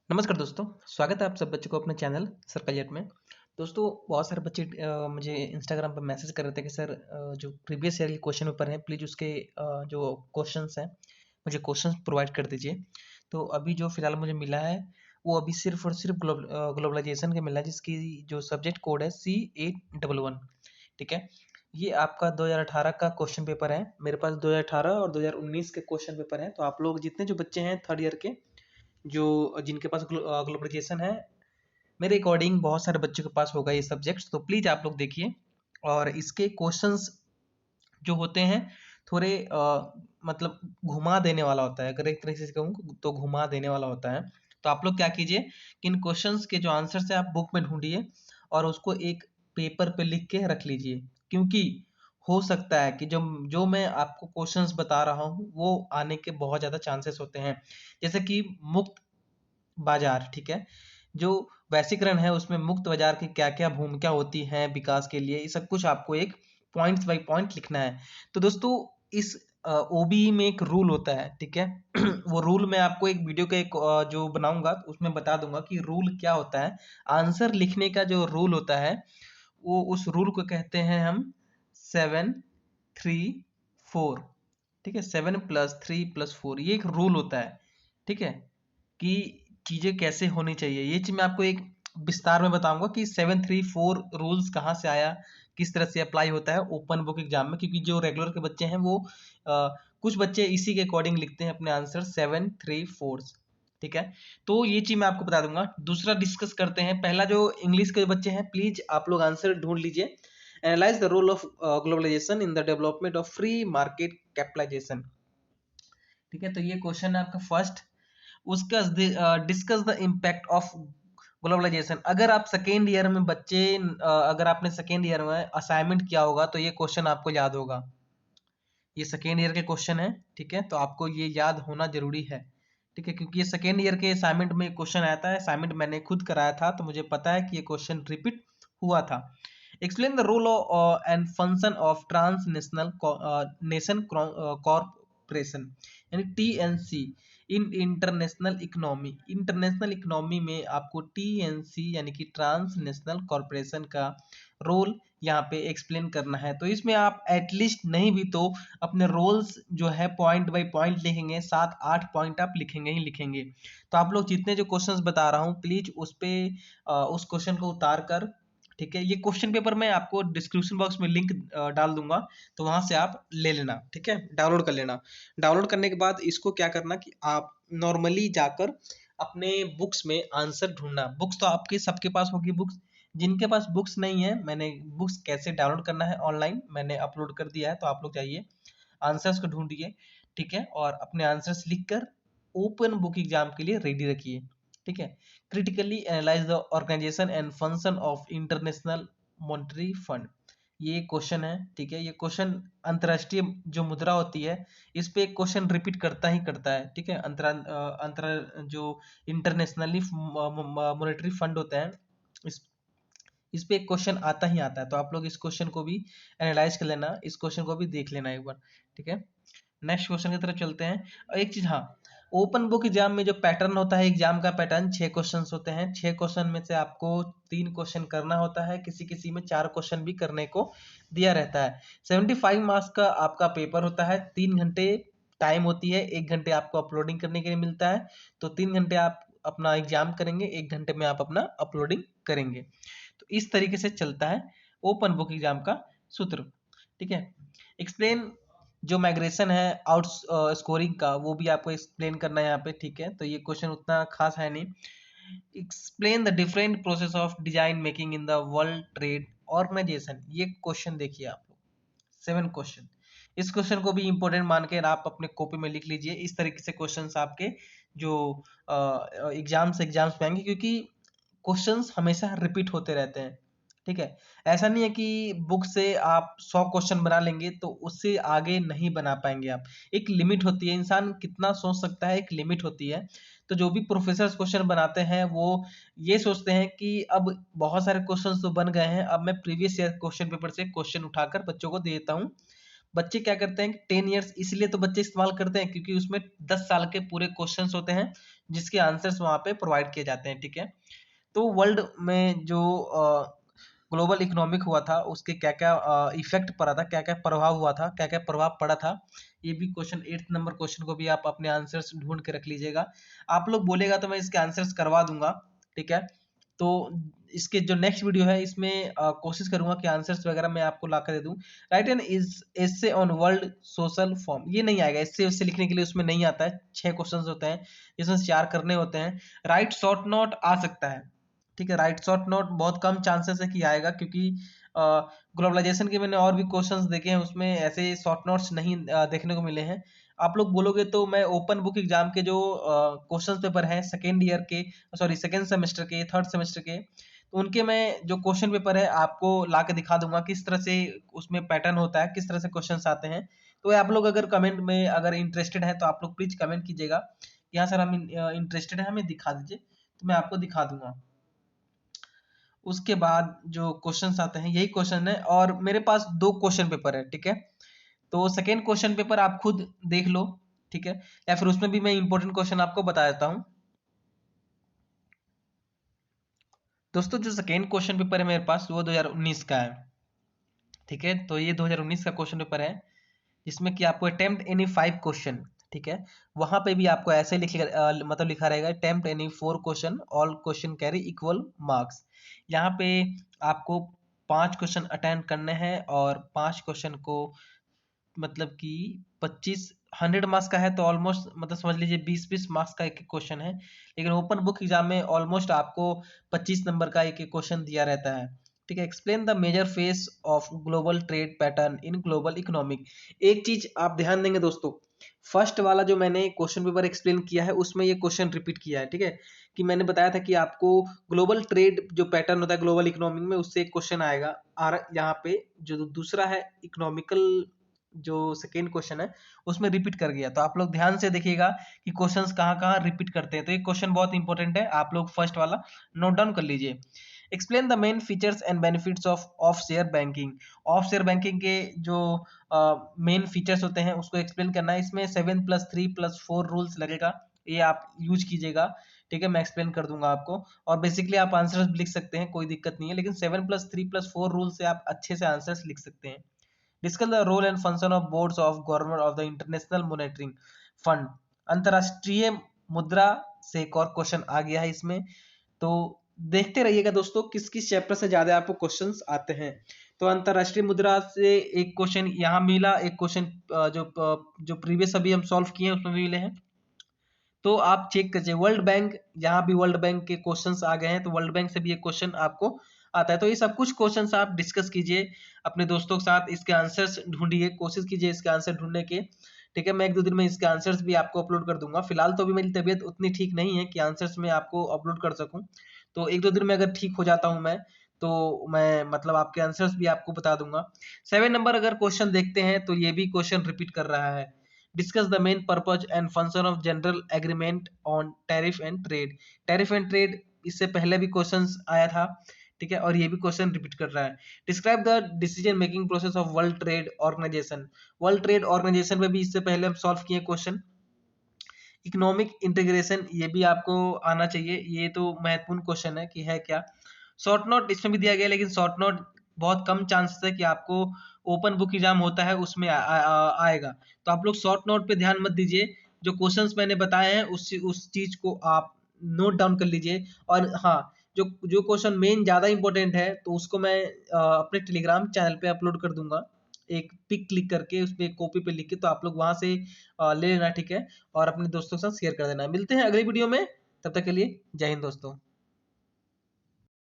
नमस्कार दोस्तों, स्वागत है आप सब बच्चों को अपने चैनल सर्कल जेट में। दोस्तों, बहुत सारे बच्चे मुझे इंस्टाग्राम पर मैसेज कर रहे थे कि सर जो प्रीवियस ईयर के क्वेश्चन पेपर हैं प्लीज़ उसके जो क्वेश्चंस हैं मुझे क्वेश्चंस प्रोवाइड कर दीजिए। तो अभी जो फ़िलहाल मुझे मिला है वो अभी सिर्फ़ और सिर्फ़ ग्लोबलाइजेशन का मिला है, जिसकी जो सब्जेक्ट कोड है C811। ठीक है, ये आपका 2018 का क्वेश्चन पेपर है। मेरे पास 2018 और 2019 के क्वेश्चन पेपर हैं। तो आप लोग जितने जो बच्चे हैं थर्ड ईयर के, जो जिनके पास ग्लोबलाइजेशन है, मेरे अकॉर्डिंग बहुत सारे बच्चों के पास होगा ये सब्जेक्ट्स। तो प्लीज़ आप लोग देखिए। और इसके क्वेश्चंस जो होते हैं थोड़े मतलब घुमा देने वाला होता है। अगर एक तरीके से कहूँ तो घुमा देने वाला होता है। तो आप लोग क्या कीजिए कि इन क्वेश्चंस के जो आंसर्स है आप बुक में ढूंढिए और उसको एक पेपर पे लिख के रख लीजिए, क्योंकि हो सकता है कि जो जो मैं आपको क्वेश्चंस बता रहा हूँ वो आने के बहुत ज़्यादा चांसेस होते हैं। जैसे कि मुक्त बाजार, ठीक है, जो वैश्वीकरण है उसमें मुक्त बाजार की क्या क्या भूमिका होती है विकास के लिए, ये सब कुछ आपको एक पॉइंट्स बाय पॉइंट लिखना है। तो दोस्तों, इस ओबीई में एक रूल होता है, ठीक है। वो रूल मैं आपको एक वीडियो का एक जो बनाऊंगा तो उसमें बता दूंगा कि रूल क्या होता है। आंसर लिखने का जो रूल होता है वो उस रूल को कहते हैं हम 7-3-4। ठीक है, 7+3+4 ये एक रूल होता है। ठीक है, कि चीजें कैसे होनी चाहिए, ये चीज मैं आपको एक विस्तार में बताऊंगा कि 7-3-4 रूल्स कहाँ से आया, किस तरह से अप्लाई होता है ओपन बुक एग्जाम में। क्योंकि जो रेगुलर के बच्चे हैं वो कुछ बच्चे इसी के अकॉर्डिंग लिखते हैं अपने आंसर 7-3-4। ठीक है, तो ये चीज मैं आपको बता दूंगा। दूसरा डिस्कस करते हैं। पहला जो इंग्लिश के बच्चे हैं प्लीज आप लोग आंसर ढूंढ लीजिए। Analyse the role of globalisation in the development of free market capitalisation. ठीक है, तो ये क्वेश्चन है आपका फर्स्ट। उसका discuss the impact of globalisation. अगर आप सेकेंड ईयर में बच्चे अगर आपने सेकेंड ईयर में असाइनमेंट किया होगा तो ये क्वेश्चन आपको याद होगा। ये सेकेंड ईयर के क्वेश्चन है, ठीक है, तो आपको ये याद होना जरूरी है। ठीक है, क्योंकि ये सेकेंड ईयर के असाइनमेंट में क्वेश्चन आया था। असाइनमेंट मैंने खुद कराया था तो मुझे पता है कि ये क्वेश्चन रिपीट हुआ था। Explain the role and function of transnational nation corporation यानी TNC in international economy. International economy में आपको टीएनसी यानी कि ट्रांसनेशनल कॉर्पोरेशन का रोल यहाँ पे एक्सप्लेन करना है। तो इसमें आप एटलीस्ट नहीं भी तो अपने रोल्स जो है पॉइंट बाय पॉइंट लिखेंगे, 7-8 पॉइंट आप लिखेंगे ही लिखेंगे। तो आप लोग जितने जो क्वेश्चंस बता रहा हूँ प्लीज उस पे उस क्वेश्चन को उतार कर, ठीक है, ये क्वेश्चन पेपर मैं आपको डिस्क्रिप्शन बॉक्स में लिंक डाल दूंगा, तो वहां से आप ले लेना। ठीक है, डाउनलोड कर लेना। डाउनलोड करने के बाद इसको क्या करना कि आप नॉर्मली जाकर अपने बुक्स में आंसर ढूंढना। बुक्स तो आपके सबके पास होगी बुक्स। जिनके पास बुक्स नहीं है, मैंने बुक्स कैसे डाउनलोड करना है ऑनलाइन मैंने अपलोड कर दिया है, तो आप लोग जाइए आंसर्स को ढूंढिए। ठीक है, और अपने आंसर्स लिखकर ओपन बुक एग्जाम के लिए रेडी रखिए। ठीक है, critically analyse the organisation and function of international monetary fund. ये क्वेश्चन है। ठीक है, ये क्वेश्चन अंतरराष्ट्रीय जो मुद्रा होती है इस पे क्वेश्चन रिपीट करता ही करता है। ठीक है, अंतर जो इंटरनेशनली मॉनेटरी फंड होता है इस पे एक क्वेश्चन आता ही आता है। तो आप लोग इस क्वेश्चन को भी एनालाइज कर लेना, इस क्वेश्चन को भी देख लेना एक बार। ठीक है, नेक्स्ट क्वेश्चन की तरफ चलते हैं। और एक चीज, हाँ, ओपन बुक एग्जाम में जो पैटर्न होता है, एग्जाम का पैटर्न 6 क्वेश्चन होते हैं। 6 क्वेश्चन में से आपको 3 क्वेश्चन करना होता है, किसी किसी में 4 क्वेश्चन भी करने को दिया रहता है। 75 मार्क्स का आपका पेपर होता है। 3 घंटे टाइम होती है, 1 घंटे आपको अपलोडिंग करने के लिए मिलता है। तो 3 घंटे आप अपना एग्जाम करेंगे, 1 घंटे में आप अपना अपलोडिंग करेंगे। तो इस तरीके से चलता है ओपन बुक एग्जाम का सूत्र। ठीक है, एक्सप्लेन जो माइग्रेशन है आउट स्कोरिंग का वो भी आपको एक्सप्लेन करना है यहाँ पे। ठीक है, तो ये क्वेश्चन उतना खास है नहीं। Explain the different process of design making in the world trade organisation. ये क्वेश्चन देखिए आप लोग, 7 क्वेश्चन। इस क्वेश्चन को भी इंपॉर्टेंट मान के आप अपने कॉपी में लिख लीजिए। इस तरीके से क्वेश्चंस आपके जो एग्जाम्स में आएंगे, क्योंकि क्वेश्चंस हमेशा रिपीट होते रहते हैं। ठीक है, ऐसा नहीं है कि बुक से आप 100 क्वेश्चन बना लेंगे तो उससे आगे नहीं बना पाएंगे आप। एक लिमिट होती है, इंसान कितना सोच सकता है, एक लिमिट होती है। तो जो भी प्रोफेसर क्वेश्चन बनाते हैं वो ये सोचते हैं कि अब बहुत सारे क्वेश्चन तो बन गए हैं, अब मैं प्रीवियस ईयर क्वेश्चन पेपर से क्वेश्चन उठाकर बच्चों को देता हूँ, बच्चे क्या करते हैं कि 10 ईयर्स इसलिए तो बच्चे इस्तेमाल करते हैं क्योंकि उसमें 10 साल के पूरे क्वेश्चंस होते हैं जिसके आंसर्स वहां पे प्रोवाइड किए जाते हैं, ठीक है। तो वर्ल्ड में जो ग्लोबल इकोनॉमिक हुआ था उसके क्या क्या इफेक्ट पड़ा था, क्या क्या प्रभाव हुआ था, क्या क्या प्रभाव पड़ा था, ये भी क्वेश्चन 8 नंबर क्वेश्चन को भी आप अपने आंसर्स ढूंढ के रख लीजिएगा। आप लोग बोलेगा तो मैं इसके आंसर्स करवा दूंगा, ठीक है। तो इसके जो नेक्स्ट वीडियो है इसमें कोशिश करूंगा कि आंसर्स वगैरह मैं आपको ला कर दे दूं। Write an is essay on world social form, ये नहीं आएगा, इससे लिखने के लिए उसमें नहीं आता है, 6 क्वेश्चंस होते हैं जिसमें 4 करने होते हैं। राइट शॉर्ट नोट आ सकता है, ठीक है। राइट शॉर्ट नोट बहुत कम चांसेस है कि आएगा क्योंकि ग्लोबलाइजेशन के मैंने और भी क्वेश्चंस देखे हैं उसमें ऐसे शॉर्ट नोट्स नहीं देखने को मिले हैं। आप लोग बोलोगे तो मैं ओपन बुक एग्जाम के जो क्वेश्चन पेपर हैं सेकेंड ईयर के, सॉरी सेकेंड सेमेस्टर के, थर्ड सेमेस्टर के, तो उनके मैं जो क्वेश्चन पेपर है आपको ला के दिखा दूंगा किस तरह से उसमें पैटर्न होता है, किस तरह से क्वेश्चंस आते हैं। तो आप लोग अगर कमेंट में अगर इंटरेस्टेड है तो आप लोग प्लीज कमेंट कीजिएगा, यहाँ सर हम इंटरेस्टेड है, हमें दिखा दीजिए, तो मैं आपको दिखा दूंगा। उसके बाद जो क्वेश्चंस आते हैं यही क्वेश्चन है, और मेरे पास 2 क्वेश्चन पेपर है, ठीक है। तो सेकेंड क्वेश्चन पेपर आप खुद देख लो, ठीक है, या फिर उसमें भी मैं इंपॉर्टेंट क्वेश्चन आपको बता देता हूं। दोस्तों जो सेकेंड क्वेश्चन पेपर है मेरे पास वो 2019 का है, ठीक है। तो ये 2019 का क्वेश्चन पेपर है जिसमें कि आपको अटेम्प्ट एनी 5 क्वेश्चन, ठीक है। वहां पे भी आपको ऐसे मतलब लिखा रहेगा attempt any 4 question, all question carry equal marks. यहाँ पे आपको 5 क्वेश्चन अटेम्प्ट करने हैं और 5 क्वेश्चन को मतलब कि 25 100 मार्क्स का है तो ऑलमोस्ट मतलब समझ लीजिए 20-20 मार्क्स का एक एक क्वेश्चन है। लेकिन ओपन बुक एग्जाम में ऑलमोस्ट आपको 25 नंबर का एक एक क्वेश्चन दिया रहता है, ठीक है। Explain the major face of global trade pattern in global economic. एक चीज आप ध्यान देंगे दोस्तों, फर्स्ट वाला जो मैंने क्वेश्चन पेपर एक्सप्लेन किया है उसमें ये क्वेश्चन रिपीट किया है, ठीक है। कि मैंने बताया था कि आपको ग्लोबल ट्रेड जो पैटर्न होता है ग्लोबल इकोनॉमिक में उससे एक क्वेश्चन आएगा, और यहाँ पे जो दूसरा है इकोनॉमिकल जो सेकेंड क्वेश्चन है उसमें रिपीट कर गया। तो आप लोग ध्यान से देखिएगा कि क्वेश्चंस कहाँ कहाँ रिपीट करते हैं। तो ये क्वेश्चन बहुत इंपॉर्टेंट है, आप लोग फर्स्ट वाला नोट डाउन कर लीजिए। Explain the main features and benefits of share banking. Of share banking के जो मेन फीचर्स होते हैं उसको एक्सप्लेन करना है। इसमें 7+3+4 रूल्स लगेगा, ये आप यूज कीजिएगा, ठीक है। मैं एक्सप्लेन कर दूंगा आपको, और बेसिकली आप आंसर्स लिख सकते हैं, कोई दिक्कत नहीं है, लेकिन 7+3+4 रूल से आप अच्छे से आंसर्स लिख सकते हैं। Discuss the role and function of boards of government of the international monetary fund. अंतरराष्ट्रीय मुद्रा से एक और क्वेश्चन आ गया है इसमें, तो देखते रहिएगा दोस्तों किस किस चैप्टर से ज्यादा आपको क्वेश्चंस आते हैं। तो अंतरराष्ट्रीय मुद्रा से एक क्वेश्चन यहाँ मिला, एक क्वेश्चन जो प्रीवियस अभी हम सॉल्व किए हैं उसमें भी मिले हैं, तो आप चेक कीजिए। वर्ल्ड बैंक, यहाँ भी वर्ल्ड बैंक के क्वेश्चंस आ गए हैं, तो वर्ल्ड बैंक से भी एक क्वेश्चन आपको आता है। तो ये सब कुछ क्वेश्चंस आप डिस्कस कीजिए अपने दोस्तों के साथ, इसके आंसर्स ढूंढिए, कोशिश कीजिए इसके आंसर ढूंढने के, ठीक है। मैं 1-2 दिन में इसके आंसर्स भी आपको अपलोड कर दूंगा। फिलहाल तो अभी मेरी तबीयत उतनी ठीक नहीं है कि आंसर्स मैं आपको अपलोड कर सकूं, तो 1-2 दिन में अगर ठीक हो जाता हूं मैं तो मैं मतलब आपके आंसर्स भी आपको बता दूंगा। 7 नंबर अगर क्वेश्चन देखते हैं तो ये भी क्वेश्चन रिपीट कर रहा है। Discuss the main purpose and function of general agreement on tariff and trade. Tariff and trade इससे पहले भी क्वेश्चन आया था, ठीक है, और ये भी क्वेश्चन रिपीट कर रहा है। Describe the decision making process of world trade organisation. World trade organisation में भी इससे पहले हम सॉल्व किए क्वेश्चन। इकोनॉमिक इंटीग्रेशन ये भी आपको आना चाहिए, ये तो महत्वपूर्ण क्वेश्चन है कि है क्या। शॉर्ट नोट इसमें भी दिया गया, लेकिन शॉर्ट नोट बहुत कम चांसेस है कि आपको ओपन बुक एग्जाम होता है उसमें आएगा, तो आप लोग शॉर्ट नोट पे ध्यान मत दीजिए। जो क्वेश्चंस मैंने बताए हैं उस चीज को आप नोट डाउन कर लीजिए। और हाँ, जो जो क्वेश्चन मेन ज्यादा इंपॉर्टेंट है तो उसको मैं अपने टेलीग्राम चैनल पे अपलोड कर दूंगा, एक पिक क्लिक करके उस पे कॉपी पे लिख के, तो आप लोग वहां से ले लेना, ठीक है, और अपने दोस्तों के साथ शेयर कर देना। मिलते हैं अगली वीडियो में, तब तक के लिए जय हिंद दोस्तों।